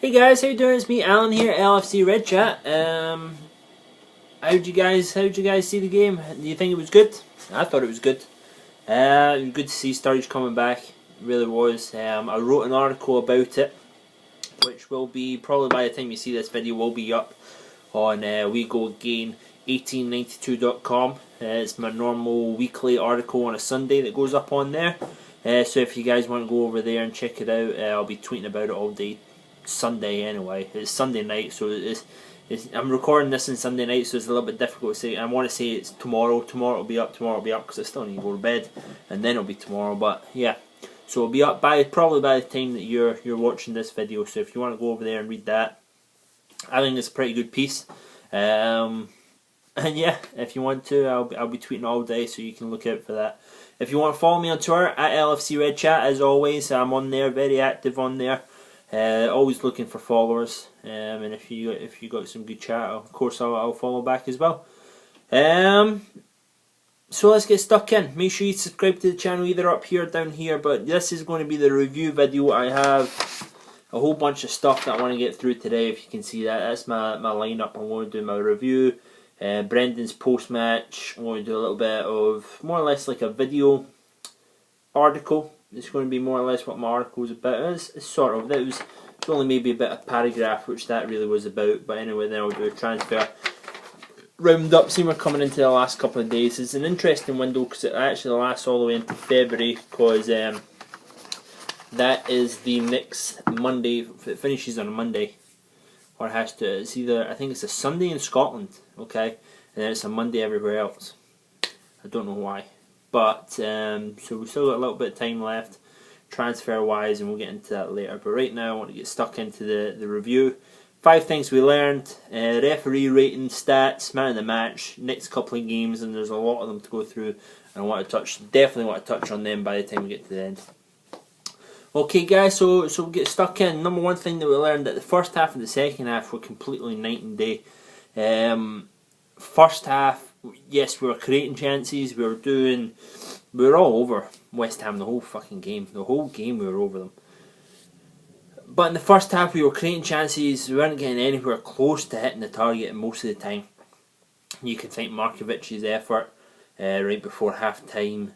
Hey guys, how you doing? It's me, Alan here, Lfcredchat. How'd you guys see the game? Do you think it was good? I thought it was good. It was good to see Sturridge coming back. It really was. I wrote an article about it, which will be probably by the time you see this video will be up on WeGoGain1892.com. It's my normal weekly article on a Sunday that goes up on there. So if you guys want to go over there and check it out, I'll be tweeting about it all day Sunday anyway. It's Sunday night, so I'm recording this on Sunday night, so it's a little bit difficult to say. I want to say it's tomorrow. Tomorrow will be up, because I still need to go to bed, and then it'll be tomorrow. But yeah, so it'll be up probably by the time that you're watching this video. So if you want to go over there and read that, I think it's a pretty good piece. And yeah, if you want to, I'll be tweeting all day, so you can look out for that. If you want to follow me on Twitter at Lfcredchat, as always, I'm on there, very active on there. Always looking for followers, and if you got some good chat, of course I'll follow back as well. So let's get stuck in. Make sure you subscribe to the channel either up here or down here. But this is going to be the review video. I have a whole bunch of stuff that I want to get through today. If you can see that, that's my lineup. I'm going to do my review. Brendan's post match. I'm going to do a little bit of more or less like a video article. It's going to be more or less what my article is about. It's sort of. It was only maybe a bit of paragraph, which that really was about. But anyway, then I'll do a transfer roundup. See, we're coming into the last couple of days. It's an interesting window because it actually lasts all the way into February, because that is the next Monday. It finishes on a Monday, or it has to. It's either, I think it's a Sunday in Scotland, okay, and then it's a Monday everywhere else. I don't know why. But, so we've still got a little bit of time left, transfer-wise, and we'll get into that later. But right now, I want to get stuck into the review. 5 things we learned, referee rating, stats, man of the match, next couple of games, and there's a lot of them to go through. And I definitely want to touch on them by the time we get to the end. Okay, guys, so we'll get stuck in. Number one thing that we learned, that the first half and the second half were completely night and day. First half, yes, we were creating chances. We were all over West Ham the whole fucking game. The whole game we were over them. But in the first half, we were creating chances. We weren't getting anywhere close to hitting the target most of the time. You can thank Markovic's effort right before half time,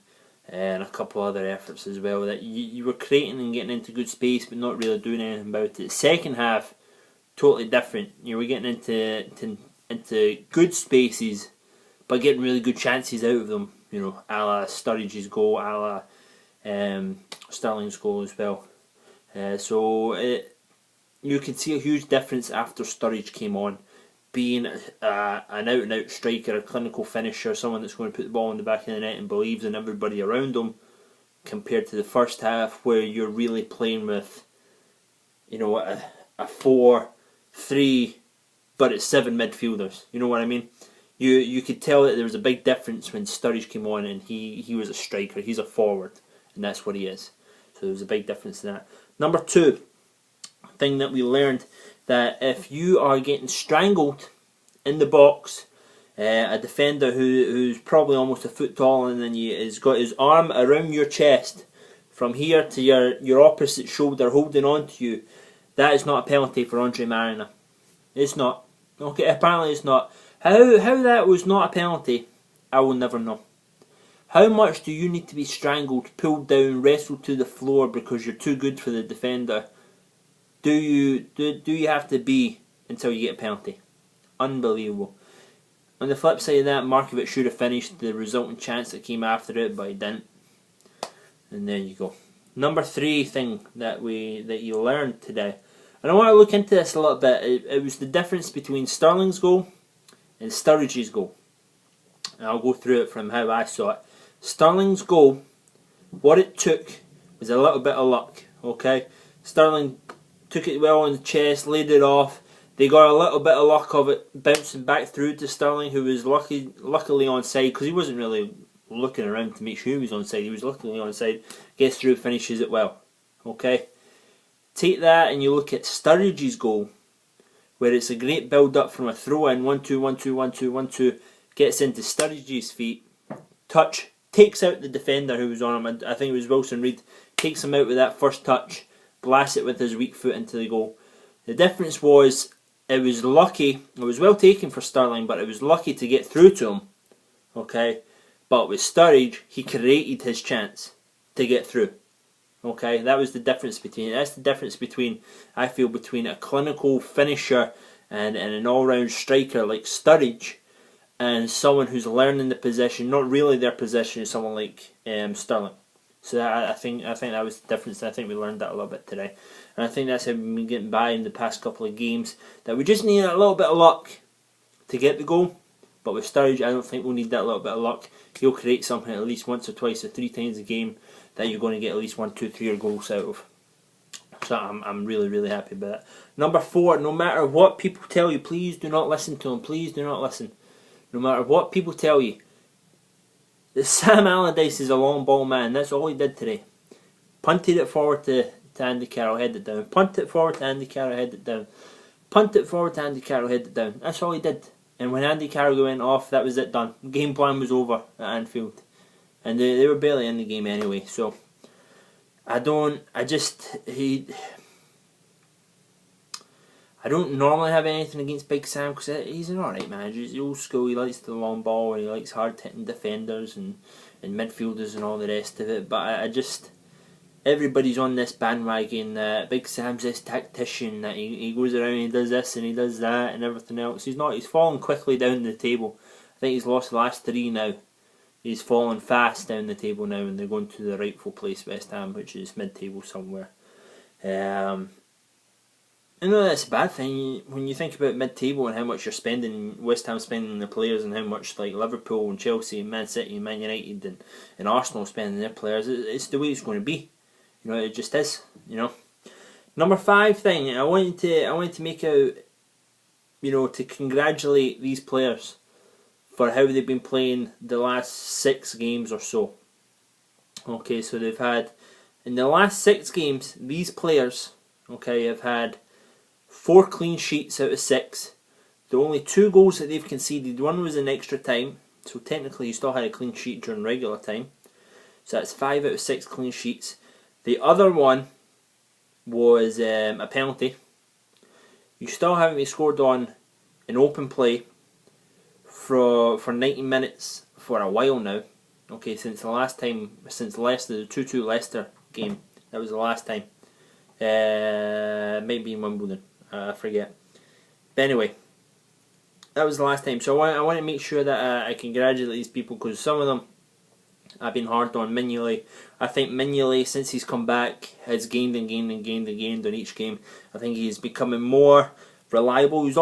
and a couple other efforts as well. That you were creating and getting into good space, but not really doing anything about it. Second half, totally different. You were getting into good spaces, but getting really good chances out of them, you know, a la Sturridge's goal, a la Sterling's goal as well. So you can see a huge difference after Sturridge came on, being an out-and-out striker, a clinical finisher, someone that's going to put the ball in the back of the net and believes in everybody around him, compared to the first half where you're really playing with, you know, a 4-3, but it's 7 midfielders. You know what I mean? You could tell that there was a big difference when Sturridge came on, and he was a striker. He's a forward, and that's what he is. So there was a big difference in that. Number 2 thing that we learned, that if you are getting strangled in the box, a defender who's probably almost a foot taller than you has got his arm around your chest from here to your opposite shoulder holding on to you, that is not a penalty for Andre Marina. It's not. Okay, apparently it's not. How that was not a penalty, I will never know. How much do you need to be strangled, pulled down, wrestled to the floor because you're too good for the defender? Do you have to be until you get a penalty? Unbelievable. On the flip side of that, Markovic should have finished the resulting chance that came after it, but he didn't. And there you go. Number 3 thing that you learned today, and I want to look into this a little bit. It was the difference between Sterling's goal and Sturridge's goal. And I'll go through it from how I saw it. Sterling's goal, what it took was a little bit of luck. Okay, Sterling took it well on the chest, laid it off. They got a little bit of luck of it bouncing back through to Sterling, who was luckily onside, because he wasn't really looking around to make sure he was onside. He was luckily onside. Gets through, finishes it well. Okay, take that and you look at Sturridge's goal, where it's a great build-up from a throw-in, 1-2, 1-2, 1-2, 1-2, gets into Sturridge's feet, touch, takes out the defender who was on him. I think it was Wilson Reed, takes him out with that first touch, blasts it with his weak foot into the goal. The difference was, it was lucky, it was well taken for Sterling, but it was lucky to get through to him. Okay, but with Sturridge, he created his chance to get through. Okay, that was the difference between. That's the difference between, I feel, between a clinical finisher and an all-round striker like Sturridge, and someone who's learning the position, not really their position, someone like Sterling. So I think that was the difference. I think we learned that a little bit today, and I think that's how we've been getting by in the past couple of games. That we just need a little bit of luck to get the goal. But with Sturridge, I don't think we'll need that little bit of luck. He'll create something at least once or twice or 3 times a game that you're going to get at least 1, 2, 3 goals out of. So I'm really, really happy about that. Number 4, no matter what people tell you, please do not listen to them. Please do not listen. No matter what people tell you, Sam Allardyce is a long ball man. That's all he did today. Punted it forward to Andy Carroll, headed it down. Punted it forward to Andy Carroll, headed it down. Punted it forward to Andy Carroll, headed it down. That's all he did. And when Andy Carroll went off, that was it, done. Game plan was over at Anfield. And they were barely in the game anyway. So, I don't normally have anything against Big Sam, because he's an alright manager. He's old school, he likes the long ball, and he likes hard hitting defenders and midfielders and all the rest of it. But everybody's on this bandwagon that Big Sam's this tactician, that he goes around and he does this and he does that and everything else. He's not. He's fallen quickly down the table. I think he's lost the last 3 now. He's fallen fast down the table now, and they're going to the rightful place, West Ham, which is mid-table somewhere. I know that's a bad thing when you think about mid-table and how much you're spending, West Ham spending on the players, and how much like Liverpool and Chelsea and Man City and Man United and Arsenal spending their players. It's the way it's going to be. You know, it just is. You know. Number 5 thing, I wanted to make out, you know, to congratulate these players for how they've been playing the last 6 games or so. Okay, so they've had, in the last 6 games, these players, okay, have had 4 clean sheets out of 6. The only 2 goals that they've conceded, one was in extra time, so technically you still had a clean sheet during regular time. So that's 5 out of 6 clean sheets. The other one was a penalty. You still haven't been scored on in open play for 90 minutes for a while now. Okay, since the last time, since Leicester, the 2-2 Leicester game, that was the last time. Maybe in Wimbledon, I forget. But anyway, that was the last time. So I want to make sure that I congratulate these people, because some of them I've been hard on. Mignolet, I think Mignolet, since he's come back, has gained and gained and gained and gained on each game. I think he's becoming more reliable. He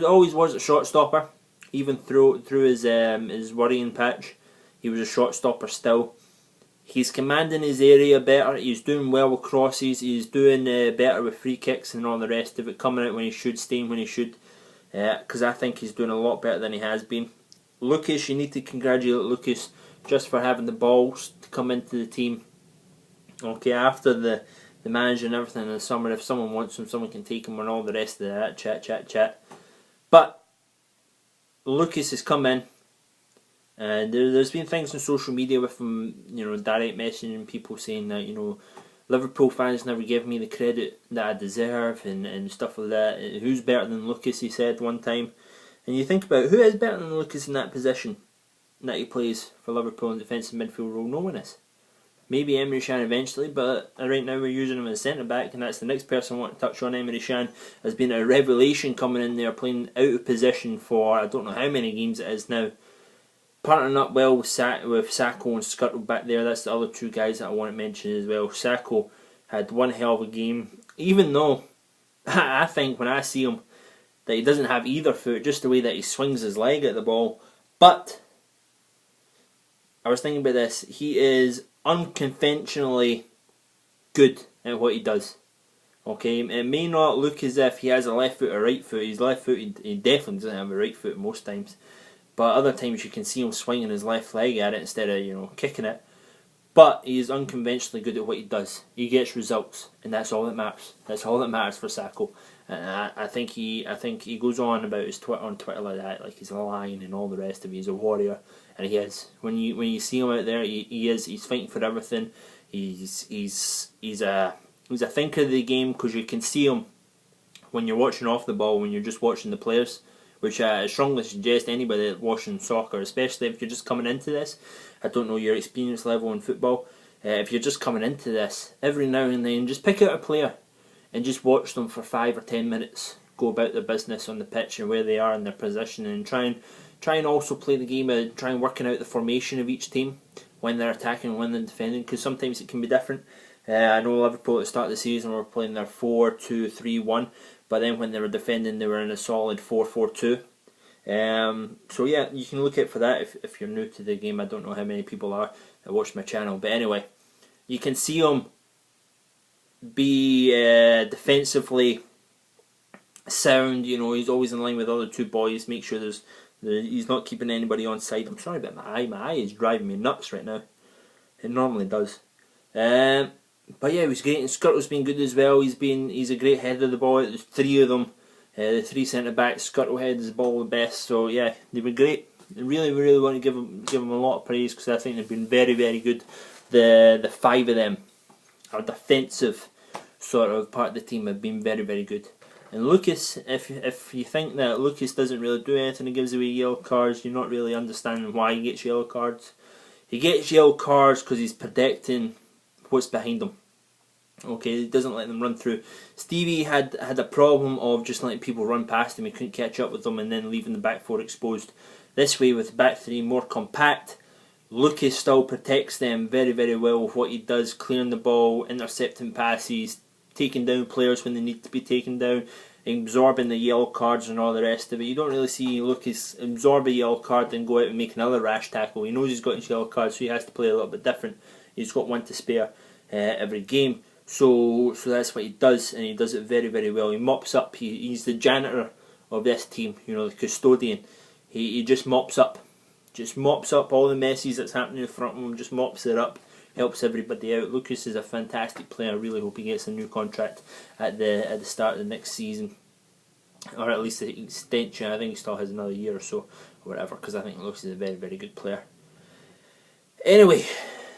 always was a shot stopper, even through his worrying patch. He was a shot stopper still. He's commanding his area better. He's doing well with crosses. He's doing better with free kicks and all the rest of it. Coming out when he should, staying when he should. Because I think he's doing a lot better than he has been. Lucas, you need to congratulate Lucas just for having the balls to come into the team. Okay, after the manager and everything in the summer, if someone wants him, someone can take him and all the rest of that. Chat. But Lucas has come in. And there's been things on social media with him, you know, direct messaging people saying that, you know, Liverpool fans never give me the credit that I deserve and stuff like that. Who's better than Lucas, he said one time. And you think about who is better than Lucas in that position that he plays for Liverpool in defensive midfield role. No one is. Maybe Emre Can eventually, but right now we're using him as centre back, and that's the next person I want to touch on. Emre Can has been a revelation coming in there, playing out of position for I don't know how many games it is now. Partnering up well with Sakho and Skirtle back there. That's the other 2 guys that I want to mention as well. Sakho had one hell of a game, even though I think when I see him that he doesn't have either foot, just the way that he swings his leg at the ball. But I was thinking about this. He is unconventionally good at what he does. Okay, it may not look as if he has a left foot or right foot. He's left footed. He definitely doesn't have a right foot most times. But other times you can see him swinging his left leg at it instead of, you know, kicking it. But he is unconventionally good at what he does. He gets results, and that's all that matters. That's all that matters for Sakho. And I think he goes on about his on Twitter like that, like he's a lion and all the rest of it. He's a warrior, and he is. When you see him out there, he is. He's fighting for everything. He's a thinker of the game, because you can see him when you're watching off the ball, when you're just watching the players, which I strongly suggest anybody that's watching soccer, especially if you're just coming into this. I don't know your experience level in football. If you're just coming into this, every now and then just pick out a player and just watch them for 5 or 10 minutes go about their business on the pitch and where they are in their position, and try and also play the game of try and working out the formation of each team when they're attacking and when they're defending, because sometimes it can be different. I know Liverpool at the start of the season were playing their 4-2-3-1, but then when they were defending they were in a solid 4-4-2. So yeah, you can look out for that if you're new to the game. I don't know how many people are that watch my channel, but anyway, you can see him be defensively sound. You know, he's always in line with the other two boys. Make sure he's not keeping anybody on side. I'm sorry about my eye. My eye is driving me nuts right now. It normally does. But yeah, he was great, and Skirtle's been good as well. He's a great header of the ball. There's 3 of them. The 3 centre backs. Skirtle heads the ball the best. So yeah, they were great. I really want to give them a lot of praise, because I think they've been very good. The 5 of them, our defensive sort of part of the team, have been very good. And Lucas, if you think that Lucas doesn't really do anything, he gives away yellow cards, you're not really understanding why he gets yellow cards. He gets yellow cards because he's protecting what's behind him. Okay, he doesn't let them run through. Stevie had a problem of just letting people run past him. He couldn't catch up with them and then leaving the back 4 exposed. This way, with back 3 more compact, Lucas still protects them very well with what he does, clearing the ball, intercepting passes, taking down players when they need to be taken down, absorbing the yellow cards and all the rest of it. You don't really see Lucas absorb a yellow card and go out and make another rash tackle. He knows he's got his yellow card, so he has to play a little bit different. He's got one to spare every game. So that's what he does, and he does it very well. He mops up. He's the janitor of this team, you know, the custodian. He just mops up. Just mops up all the messes that's happening in front of him, just mops it up, helps everybody out. Lucas is a fantastic player. I really hope he gets a new contract at the start of the next season, or at least the extension. I think he still has another year or so, or whatever, because I think Lucas is a very good player. Anyway,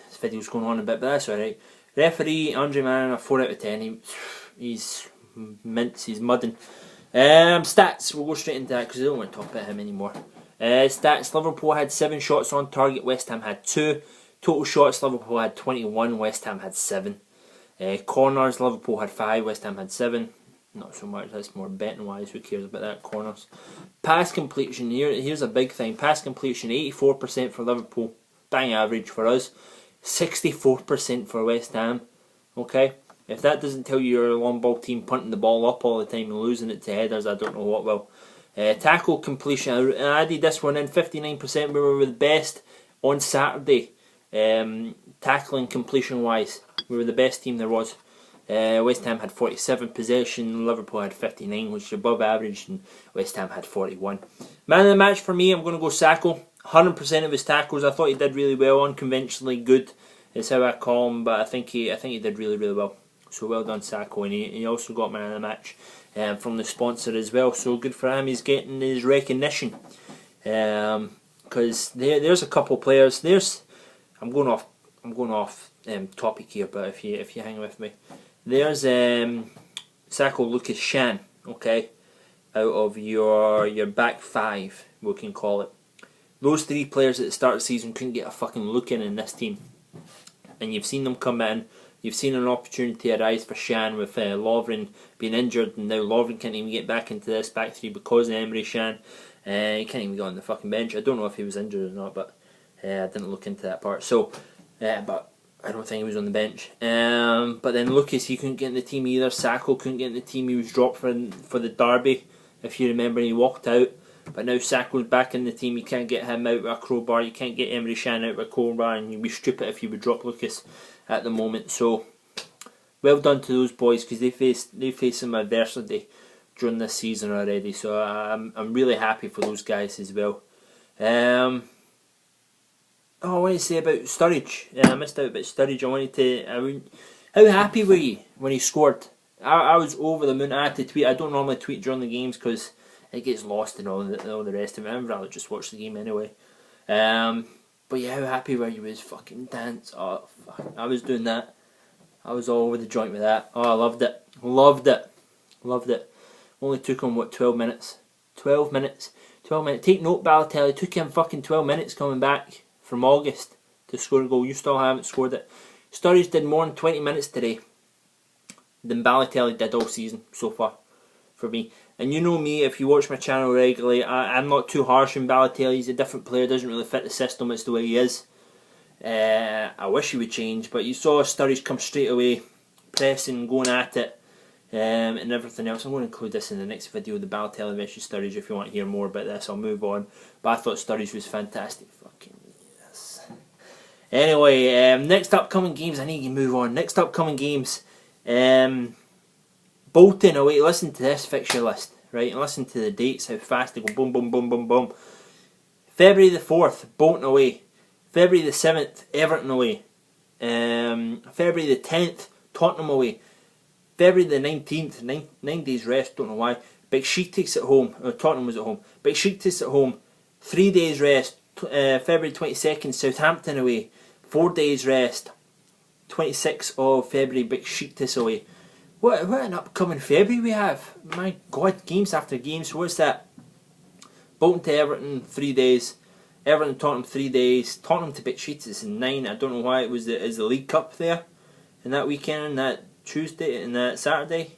this video's going on a bit, but that's alright. Referee, Andre Mariner, 4 out of 10. He's mints, he's mudding. Stats, we'll go straight into that because I don't want to talk about him anymore. Stats, Liverpool had 7 shots on target, West Ham had 2. Total shots, Liverpool had 21, West Ham had 7. Corners, Liverpool had 5, West Ham had 7. Not so much, that's more betting wise, who cares about that, corners. Pass completion, here's a big thing. Pass completion, 84% for Liverpool, bang average for us. 64% for West Ham. Okay, if that doesn't tell you you're a long ball team punting the ball up all the time and losing it to headers, I don't know what will. Tackle completion, I added this one in, 59%. We were the best on Saturday. Tackling completion wise, we were the best team there was. West Ham had 47 possession, Liverpool had 59, which is above average, and West Ham had 41. Man of the match for me, I'm going to go Sacco. 100% of his tackles, I thought he did really well. Unconventionally good is how I call him, but I think he did really well. So well done, Sacco, and he also got man of the match from the sponsor as well. So good for him. He's getting his recognition. Because there's a couple players. I'm going off topic here, but if you hang with me, there's Sacco, Lucas, Shan. Okay, out of your back 5, we can call it. Those 3 players at the start of the season couldn't get a fucking look in this team, and you've seen them come in. You've seen an opportunity arise for Shan with Lovren being injured, and now Lovren can't even get back into this back 3 because of Emery Shan. He can't even get on the fucking bench. I don't know if he was injured or not, but I didn't look into that part. So, but I don't think he was on the bench. But then Lucas, he couldn't get in the team either. Sacco couldn't get in the team. He was dropped for the derby, if you remember. He walked out. But now Sacco's back in the team. You can't get him out with a crowbar. You can't get Emery Shan out with a crowbar, and you'd be stupid if you would drop Lucas at the moment. So well done to those boys, because they faced some adversity during this season already. So I'm really happy for those guys as well. I want to say about Sturridge. I missed out about Sturridge. How happy were you when he scored? I was over the moon. I had to tweet. I don't normally tweet during the games because it gets lost and all the rest of it. I'd rather just watch the game anyway. But yeah, how happy were you with his fucking dance? Oh, fuck. I was doing that. I was all over the joint with that. Oh, I loved it. Loved it. Only took him, what, 12 minutes? 12 minutes. 12 minutes. Take note, Balotelli, took him fucking 12 minutes coming back from August to score a goal. You still haven't scored it. Sturridge did more than 20 minutes today than Balotelli did all season so far for me. And you know me, if you watch my channel regularly, I'm not too harsh on Balotelli. He's a different player, doesn't really fit the system, it's the way he is. I wish he would change, but you saw Sturridge come straight away, pressing, going at it, and everything else. I'm going to include this in the next video, the Balotelli versus Sturridge, if you want to hear more about this. I'll move on. But I thought Sturridge was fantastic. Fucking yes. Anyway, next upcoming games, I need to move on. Next upcoming games, Bolton away. Listen to this fixture list, right? And listen to the dates, how fast they go. Boom, boom, boom, boom, boom. February the 4th, Bolton away. February the 7th, Everton away. February the 10th, Tottenham away. February the 19th, 9 days rest, don't know why. Besiktas at home. Tottenham was at home. Besiktas at home. 3 days rest. February 22nd, Southampton away. 4 days rest. 26th of February, Besiktas away. What an upcoming February we have. My God, games after games. So what's that? Bolton to Everton, 3 days. Everton to Tottenham, 3 days. Tottenham to Besiktas in 9. I don't know why it was the League Cup there in that weekend, that Tuesday and that Saturday.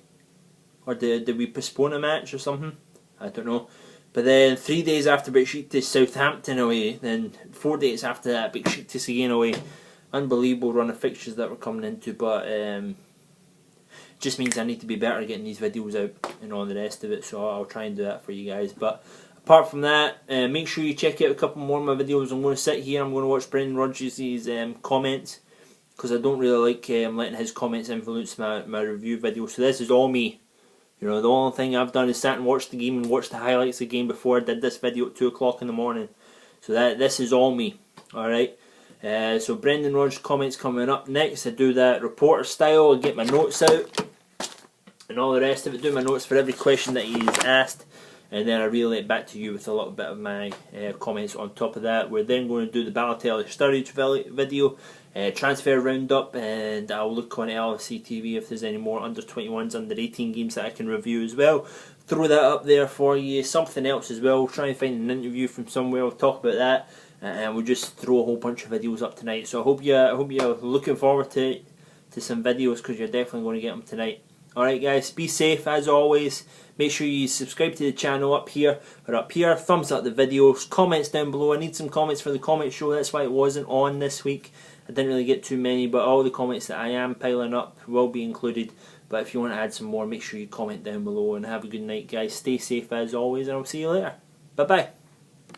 Or did we postpone a match or something? I don't know. But then 3 days after Besiktas, Southampton away. Then 4 days after that, Besiktas again away. Unbelievable run of fixtures that we're coming into, but just means I need to be better at getting these videos out and all the rest of it, so I'll try and do that for you guys. But apart from that, make sure you check out a couple more of my videos. I'm going to sit here, I'm going to watch Brendan Rodgers' comments, because I don't really like letting his comments influence my review video. So this is all me. You know, the only thing I've done is sat and watched the game and watched the highlights of the game before I did this video at 2 o'clock in the morning. So this is all me, alright? So Brendan Rodgers' comments coming up next. I do that reporter style, I get my notes out and all the rest of it, do my notes for every question that he's asked, and then I relay it back to you with a little bit of my comments on top of that. We're then going to do the Balotelli Sturridge video, transfer roundup, and I'll look on LFC TV if there's any more under 21s, under 18 games that I can review as well. Throw that up there for you. Something else as well, try and find an interview from somewhere, we'll talk about that, and we'll just throw a whole bunch of videos up tonight. So I hope you're looking forward to some videos, because you're definitely going to get them tonight. Alright guys, be safe as always. Make sure you subscribe to the channel up here or up here. Thumbs up the videos. Comments down below. I need some comments for the comment show. That's why it wasn't on this week. I didn't really get too many, but all the comments that I am piling up will be included. But if you want to add some more, make sure you comment down below. And have a good night guys. Stay safe as always, and I'll see you later. Bye bye.